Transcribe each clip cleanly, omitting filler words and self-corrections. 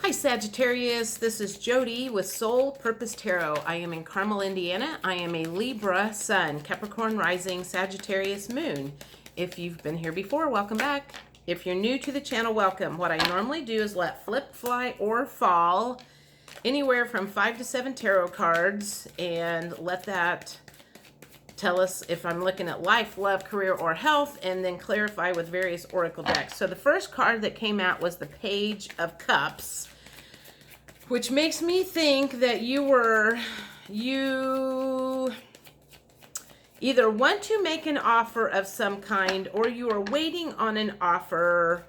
Hi Sagittarius, this is Jody with Soul Purpose Tarot. I am in Carmel, Indiana. I am a Libra Sun, Capricorn Rising, Sagittarius Moon. If you've been here before, welcome back. If you're new to the channel, welcome. What I normally do is let flip, fly, or fall anywhere from 5 to 7 tarot cards and let that tell us if I'm looking at life, love, career, or health, and then clarify with various oracle decks. So the first card that came out was the Page of Cups, which makes me think that you either want to make an offer of some kind or you are waiting on an offer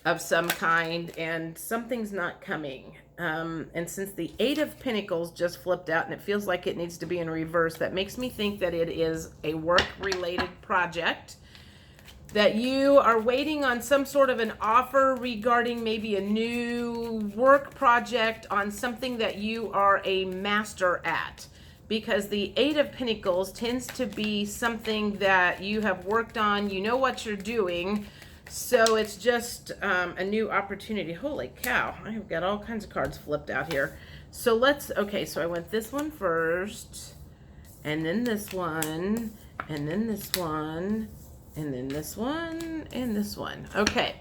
of some kind and something's not coming. And since the Eight of Pentacles just flipped out and it feels like it needs to be in reverse, that makes me think that it is a work-related project, that you are waiting on some sort of an offer regarding maybe a new work project on something that you are a master at. Because the Eight of Pentacles tends to be something that you have worked on, you know what you're doing, so it's just a new opportunity. Holy cow, I have got all kinds of cards flipped out here. So okay, so I went this one first, and then this one, and then this one, and then this one, and this one. Okay,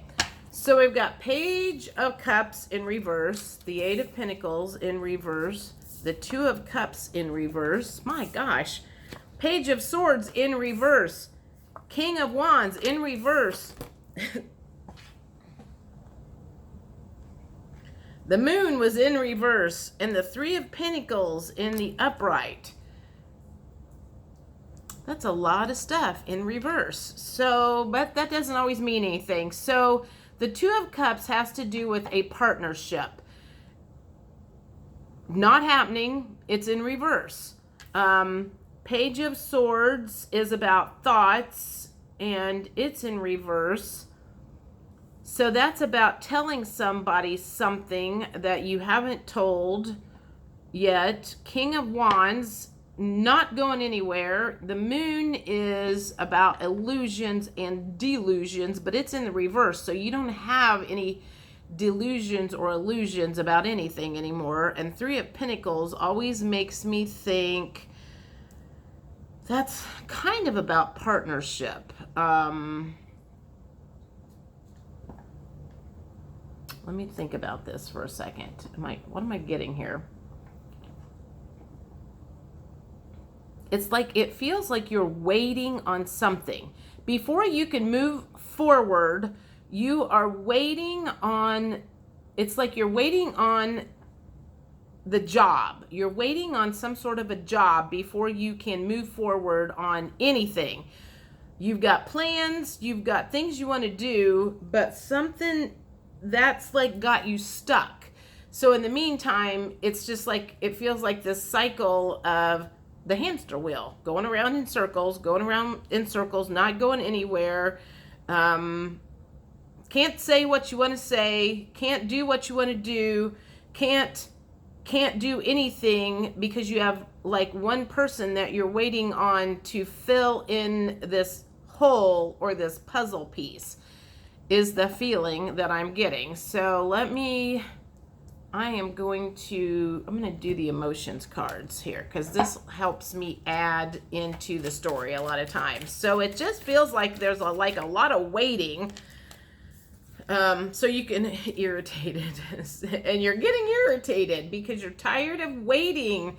so we've got Page of Cups in reverse, the Eight of Pentacles in reverse, the Two of Cups in reverse, my gosh, Page of Swords in reverse, King of Wands in reverse, the Moon was in reverse, and the Three of Pentacles in the upright. That's a lot of stuff in reverse. So, but that doesn't always mean anything. So the Two of Cups has to do with a partnership. Not happening. It's in reverse. Page of Swords is about thoughts, and it's in reverse. So that's about telling somebody something that you haven't told yet. King of Wands, not going anywhere. The Moon is about illusions and delusions, but it's in the reverse. So you don't have any delusions or illusions about anything anymore. And Three of Pentacles always makes me think that's kind of about partnership. Let me think about this for a second. What am I getting here? It's like, it feels like you're waiting on something. Before you can move forward, you are waiting on, it's like you're waiting on the job. You're waiting on some sort of a job before you can move forward on anything. You've got plans, you've got things you want to do, but something that's like got you stuck. So in the meantime, it's just like, it feels like this cycle of the hamster wheel, going around in circles, not going anywhere. Can't say what you want to say, can't do what you want to do, can't do anything because you have like one person that you're waiting on to fill in this hole or this puzzle piece, is the feeling that I'm getting. So I'm going to do the emotions cards here because this helps me add into the story a lot of times. So it just feels like there's a lot of waiting. So you can irritated and you're getting irritated because you're tired of waiting.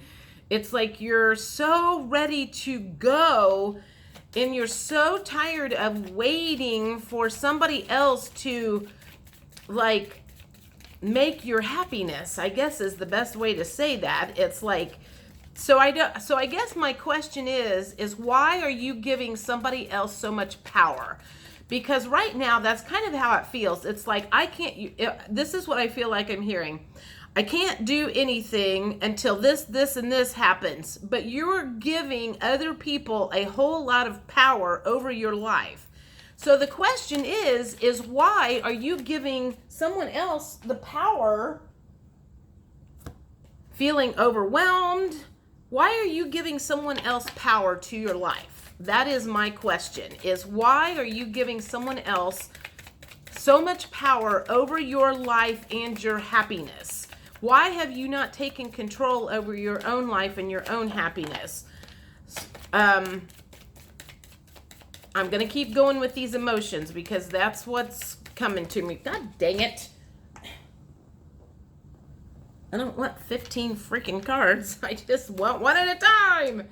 It's like you're so ready to go and you're so tired of waiting for somebody else to like make your happiness, I guess is the best way to say that. It's like, so I guess my question is why are you giving somebody else so much power? Because right now, that's kind of how it feels. It's like, this is what I feel like I'm hearing. I can't do anything until this, and this happens. But you're giving other people a whole lot of power over your life. So the question is why are you giving someone else the power, feeling overwhelmed? Why are you giving someone else power to your life? That is my question, is why are you giving someone else so much power over your life and your happiness. Why have you not taken control over your own life and your own happiness? I'm going to keep going with these emotions because that's what's coming to me. God dang it. I don't want 15 freaking cards. I just want one at a time.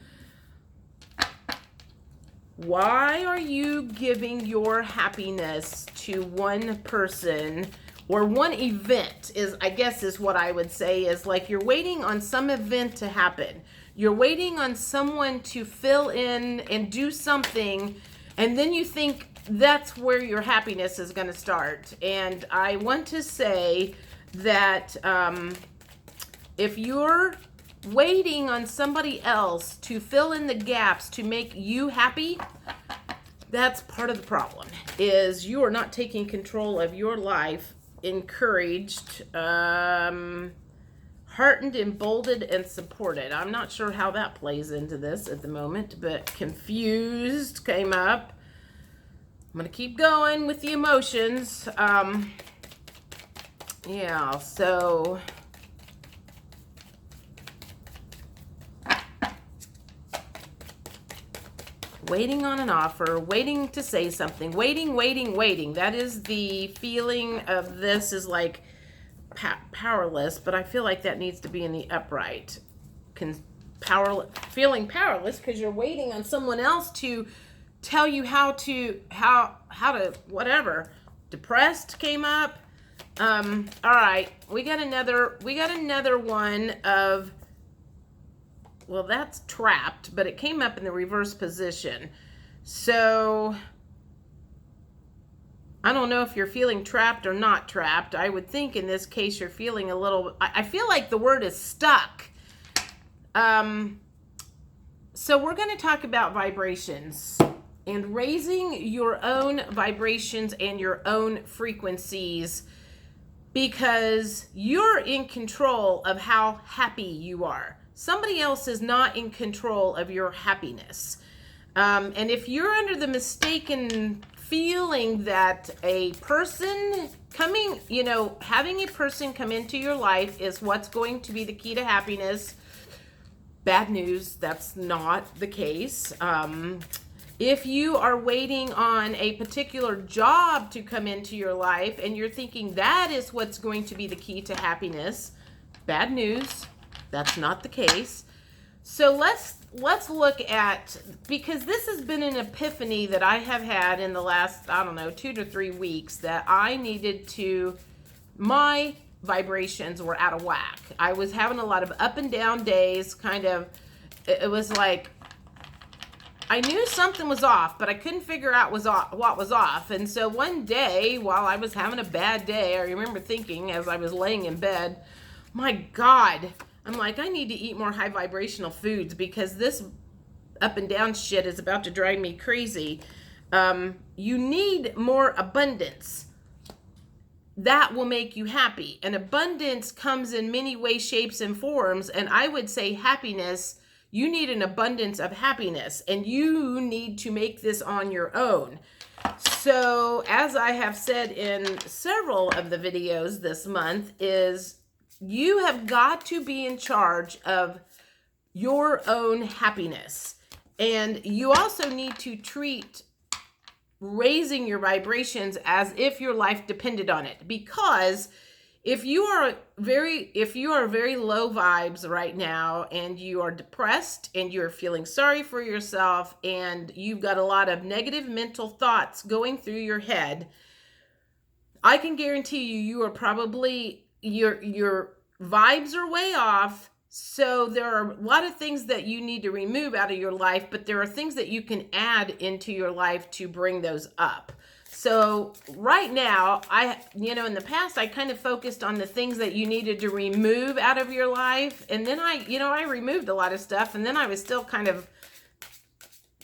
Why are you giving your happiness to one person or one event I guess is what I would say, is like you're waiting on some event to happen. You're waiting on someone to fill in and do something, and then you think that's where your happiness is going to start. And I want to say that if you're waiting on somebody else to fill in the gaps to make you happy, that's part of the problem, is you are not taking control of your life. Encouraged, heartened, emboldened, and supported. I'm not sure how that plays into this at the moment, but confused came up. I'm going to keep going with the emotions. Yeah, so waiting on an offer, waiting to say something, waiting. That is the feeling of this, is like powerless, but I feel like that needs to be in the upright. Feeling powerless because you're waiting on someone else to tell you how to whatever. Depressed came up. All right, we got another one of, well, that's trapped, but it came up in the reverse position. So I don't know if you're feeling trapped or not trapped. I would think in this case you're feeling a little, I feel like the word is stuck. So we're going to talk about vibrations and raising your own vibrations and your own frequencies, because you're in control of how happy you are. Somebody else is not in control of your happiness. And if you're under the mistaken feeling that a person coming, having a person come into your life is what's going to be the key to happiness, bad news, that's not the case. If you are waiting on a particular job to come into your life and you're thinking that is what's going to be the key to happiness, bad news. That's not the case. So let's look at, because this has been an epiphany that I have had in the last, 2 to 3 weeks, that I needed to, my vibrations were out of whack. I was having a lot of up and down days, it was like, I knew something was off, but I couldn't figure out what was off. And so one day, while I was having a bad day, I remember thinking as I was laying in bed, my God, I'm like, I need to eat more high vibrational foods because this up and down shit is about to drive me crazy. You need more abundance. That will make you happy. And abundance comes in many ways, shapes, and forms. And I would say happiness, you need an abundance of happiness. And you need to make this on your own. So as I have said in several of the videos this month, is you have got to be in charge of your own happiness. And you also need to treat raising your vibrations as if your life depended on it. Because if you are very low vibes right now and you are depressed and you're feeling sorry for yourself and you've got a lot of negative mental thoughts going through your head, I can guarantee you are probably, your vibes are way off. So there are a lot of things that you need to remove out of your life, but there are things that you can add into your life to bring those up. So right now, in the past, I kind of focused on the things that you needed to remove out of your life. And then I removed a lot of stuff, and then I was still kind of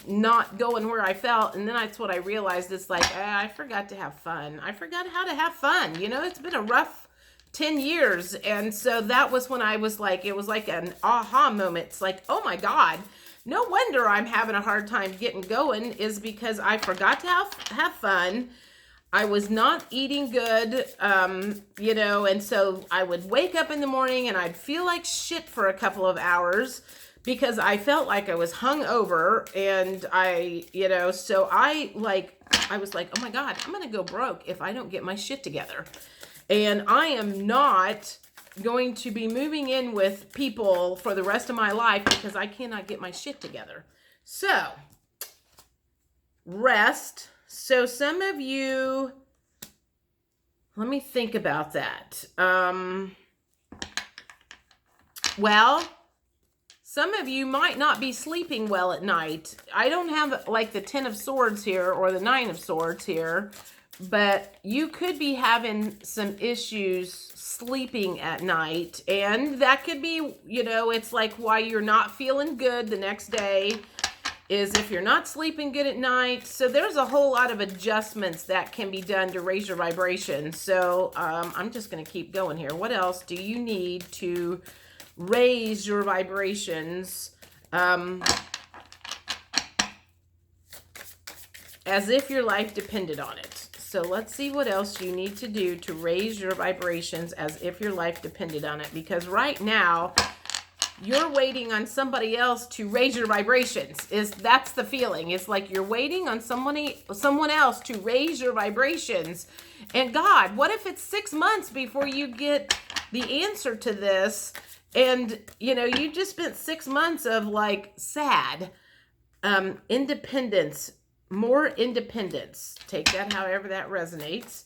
not going where I felt. And then that's what I realized. It's like, I forgot to have fun. I forgot how to have fun. It's been a rough 10 years. And so that was when I was like, it was like an aha moment. It's like, oh my God, no wonder I'm having a hard time getting going, is because I forgot to have fun. I was not eating good, and so I would wake up in the morning and I'd feel like shit for a couple of hours because I felt like I was hungover, and so I was like, oh my God, I'm going to go broke if I don't get my shit together. And I am not going to be moving in with people for the rest of my life because I cannot get my shit together. So, rest. So some of you, let me think about that. Well, some of you might not be sleeping well at night. I don't have like the 10 of Swords here or the 9 of Swords here, but you could be having some issues sleeping at night. And that could be, it's like why you're not feeling good the next day is if you're not sleeping good at night. So there's a whole lot of adjustments that can be done to raise your vibration. So I'm just going to keep going here. What else do you need to raise your vibrations as if your life depended on it? So let's see what else you need to do to raise your vibrations as if your life depended on it. Because right now, you're waiting on somebody else to raise your vibrations. That's the feeling. It's like you're waiting on someone else to raise your vibrations. And God, what if it's 6 months before you get the answer to this? And, you just spent 6 months of like sad, independence, more independence. Take that however that resonates.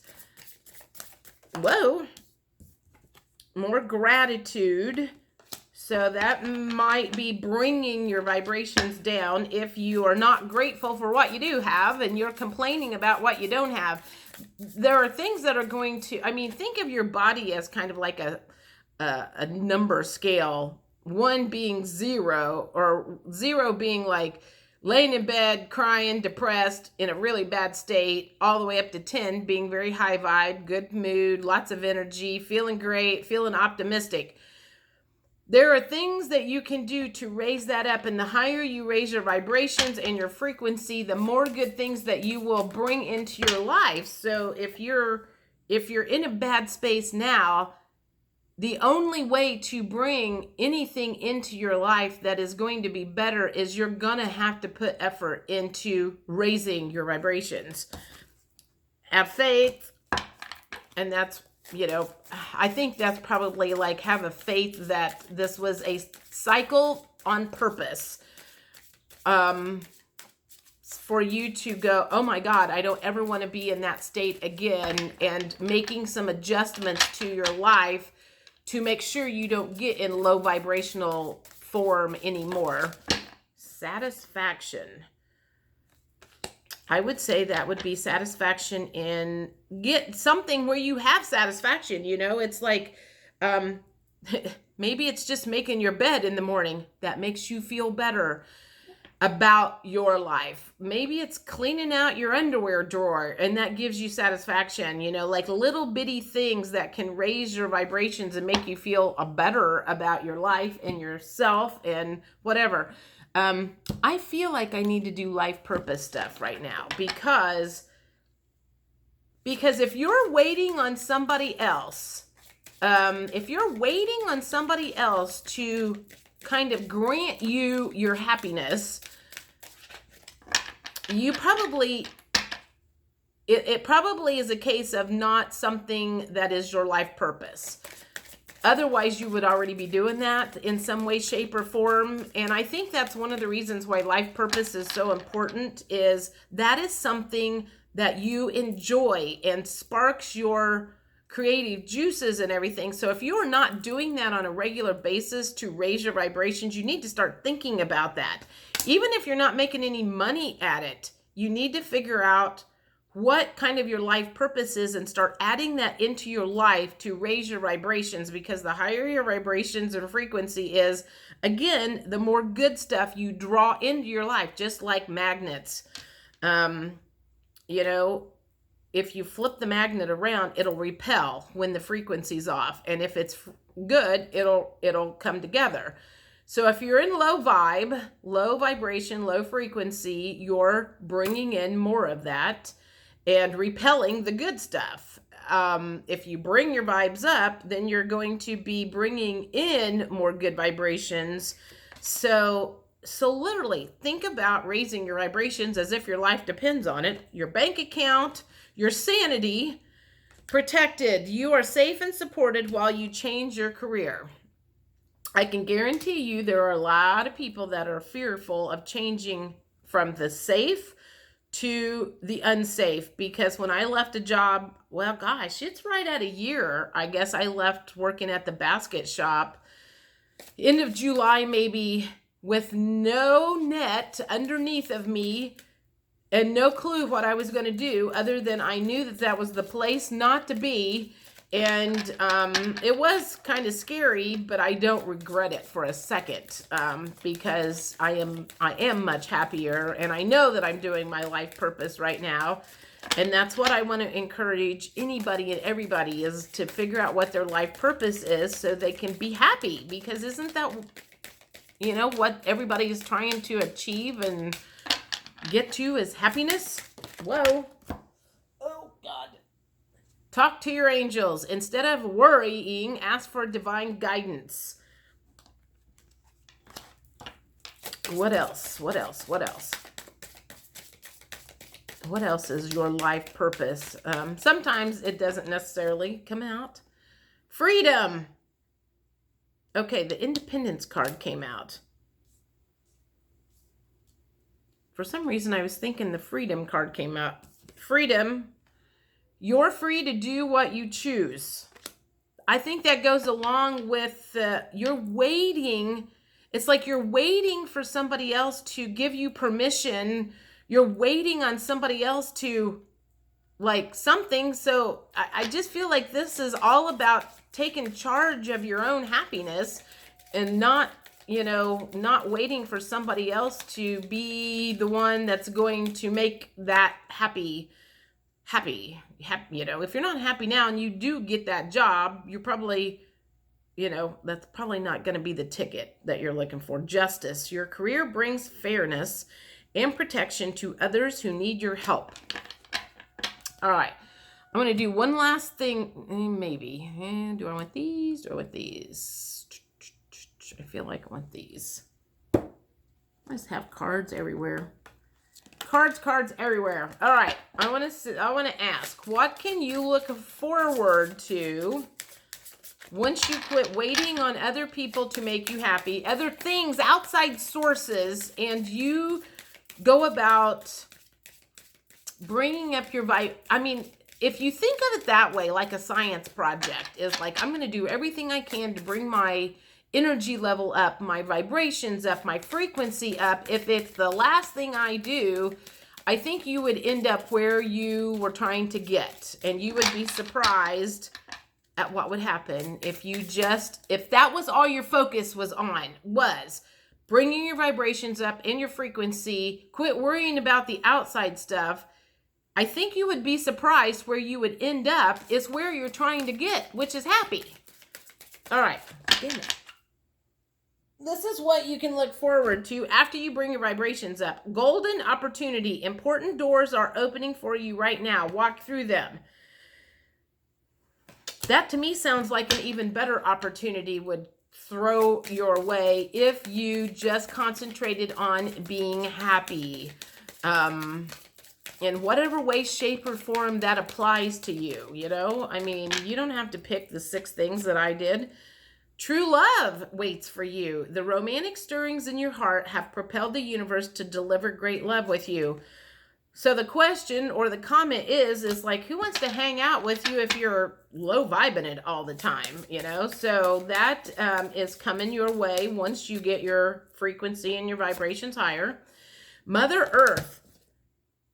Whoa. More gratitude. So that might be bringing your vibrations down if you are not grateful for what you do have and you're complaining about what you don't have. There are things that are going to, think of your body as kind of like a number scale, 1 being 0 or 0 being like laying in bed, crying, depressed, in a really bad state, all the way up to 10 being very high vibe, good mood, lots of energy, feeling great, feeling optimistic. There are things that you can do to raise that up, and the higher you raise your vibrations and your frequency, the more good things that you will bring into your life. So if you're in a bad space now, the only way to bring anything into your life that is going to be better is you're going to have to put effort into raising your vibrations. Have faith, and that's I think that's probably like have a faith that this was a cycle on purpose for you to go, oh my God, I don't ever want to be in that state again, and making some adjustments to your life to make sure you don't get in low vibrational form anymore. Satisfaction. I would say that would be satisfaction in get something where you have satisfaction. It's like, maybe it's just making your bed in the morning that makes you feel better about your life. Maybe it's cleaning out your underwear drawer and that gives you satisfaction, like little bitty things that can raise your vibrations and make you feel better about your life and yourself and whatever. I feel like I need to do life purpose stuff right now because if you're waiting on somebody else, to kind of grant you your happiness, you probably, it probably is a case of not something that is your life purpose. Otherwise, you would already be doing that in some way, shape, or form. And I think that's one of the reasons why life purpose is so important, is that is something that you enjoy and sparks your creative juices and everything. So if you are not doing that on a regular basis to raise your vibrations, you need to start thinking about that. Even if you're not making any money at it, you need to figure out what kind of your life purpose is and start adding that into your life to raise your vibrations, because the higher your vibrations or frequency is, again, the more good stuff you draw into your life, just like magnets. If you flip the magnet around, it'll repel when the frequency's off. And if it's good, it'll come together. So if you're in low vibe, low vibration, low frequency, you're bringing in more of that. and repelling the good stuff. If you bring your vibes up, then you're going to be bringing in more good vibrations. So literally think about raising your vibrations as if your life depends on it. Your bank account, your sanity protected. You are safe and supported while you change your career. I can guarantee you there are a lot of people that are fearful of changing from the safe to the unsafe, because when I left a job, well, gosh, it's right at a year. I guess I left working at the basket shop end of July, maybe, with no net underneath of me and no clue what I was going to do, other than I knew that that was the place not to be. And it was kind of scary, but I don't regret it for a second, because I am much happier, and I know that I'm doing my life purpose right now. And that's what I want to encourage anybody and everybody, is to figure out what their life purpose is so they can be happy. Because isn't that, what everybody is trying to achieve and get to, is happiness? Whoa. Oh, God. Talk to your angels. Instead of worrying, ask for divine guidance. What else? What else? What else? What else is your life purpose? Sometimes it doesn't necessarily come out. Freedom. Okay, the Independence card came out. For some reason, I was thinking the Freedom card came out. Freedom. You're free to do what you choose. I think that goes along with you're waiting. It's like you're waiting for somebody else to give you permission. You're waiting on somebody else to like something. So I just feel like this is all about taking charge of your own happiness and not waiting for somebody else to be the one that's going to make that happy. If you're not happy now and you do get that job, you're probably, that's probably not going to be the ticket that you're looking for. Justice. Your career brings fairness and protection to others who need your help. All right. I'm going to do one last thing, maybe. Do I want these? Do I want these? I feel like I want these. I just have cards everywhere. Cards everywhere. All right. I want to ask, what can you look forward to once you quit waiting on other people to make you happy, other things, outside sources, and you go about bringing up your vibe? I mean, if you think of it that way, like a science project is like, I'm going to do everything I can to bring my energy level up, my vibrations up, my frequency up. If it's the last thing I do, I think you would end up where you were trying to get, and you would be surprised at what would happen if that was all your focus was bringing your vibrations up and your frequency, quit worrying about the outside stuff. I think you would be surprised where you would end up is where you're trying to get, which is happy. All right. This is what you can look forward to after you bring your vibrations up. Golden opportunity. Important doors are opening for you right now. Walk through them. That to me sounds like an even better opportunity would throw your way if you just concentrated on being happy. In whatever way, shape, or form that applies to you, I mean, you don't have to pick the 6 things that I did. True love waits for you. The romantic stirrings in your heart have propelled the universe to deliver great love with you. So the question or the comment is like, who wants to hang out with you if you're low vibing it all the time, So that is coming your way once you get your frequency and your vibrations higher. Mother Earth.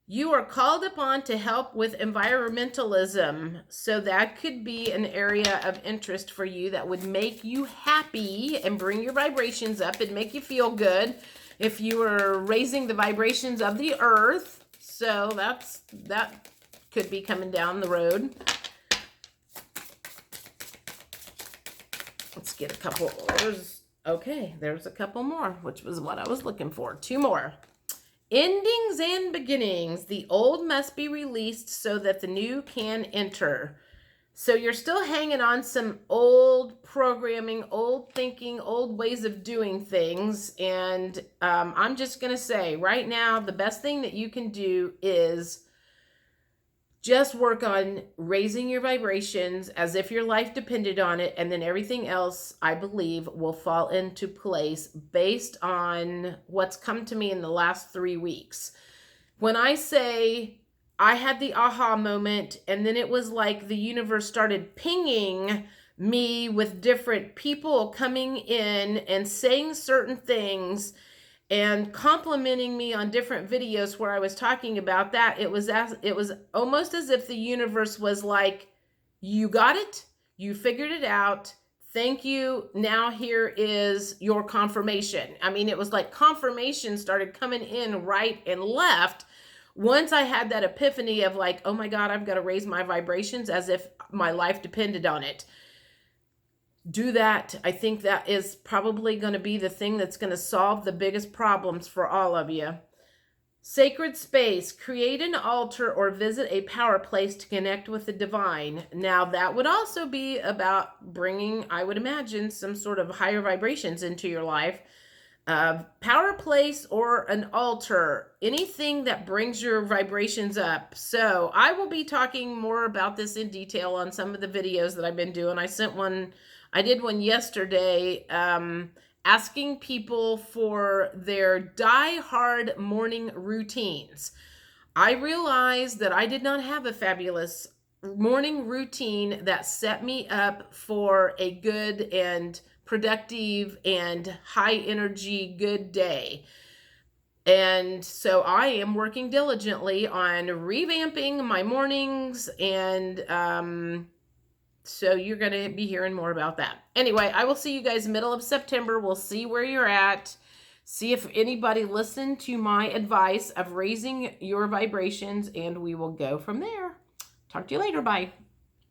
You are called upon to help with environmentalism. So that could be an area of interest for you that would make you happy and bring your vibrations up and make you feel good if you were raising the vibrations of the earth. So that could be coming down the road. Let's get a couple. There's a couple more, which was what I was looking for. 2 more. Endings and beginnings. The old must be released so that the new can enter. So you're still hanging on some old programming, old thinking, old ways of doing things. And I'm just going to say right now, the best thing that you can do is just work on raising your vibrations as if your life depended on it. And then everything else, I believe, will fall into place based on what's come to me in the last 3 weeks. When I say I had the aha moment, and then it was like the universe started pinging me with different people coming in and saying certain things and complimenting me on different videos where I was talking about that, it was almost as if the universe was like, you got it, you figured it out, thank you, now here is your confirmation. I mean, it was like confirmation started coming in right and left once I had that epiphany of like, oh my God, I've got to raise my vibrations as if my life depended on it. Do that. I think that is probably going to be the thing that's going to solve the biggest problems for all of you. Sacred space. Create an altar or visit a power place to connect with the divine. Now, that would also be about bringing, I would imagine, some sort of higher vibrations into your life. Power place or an altar, anything that brings your vibrations up. So I will be talking more about this in detail on some of the videos that I've been doing. I did one yesterday asking people for their die-hard morning routines. I realized that I did not have a fabulous morning routine that set me up for a good and productive and high energy good day. And so I am working diligently on revamping my mornings, and so you're going to be hearing more about that. Anyway, I will see you guys middle of September. We'll see where you're at. See if anybody listened to my advice of raising your vibrations, and we will go from there. Talk to you later. Bye.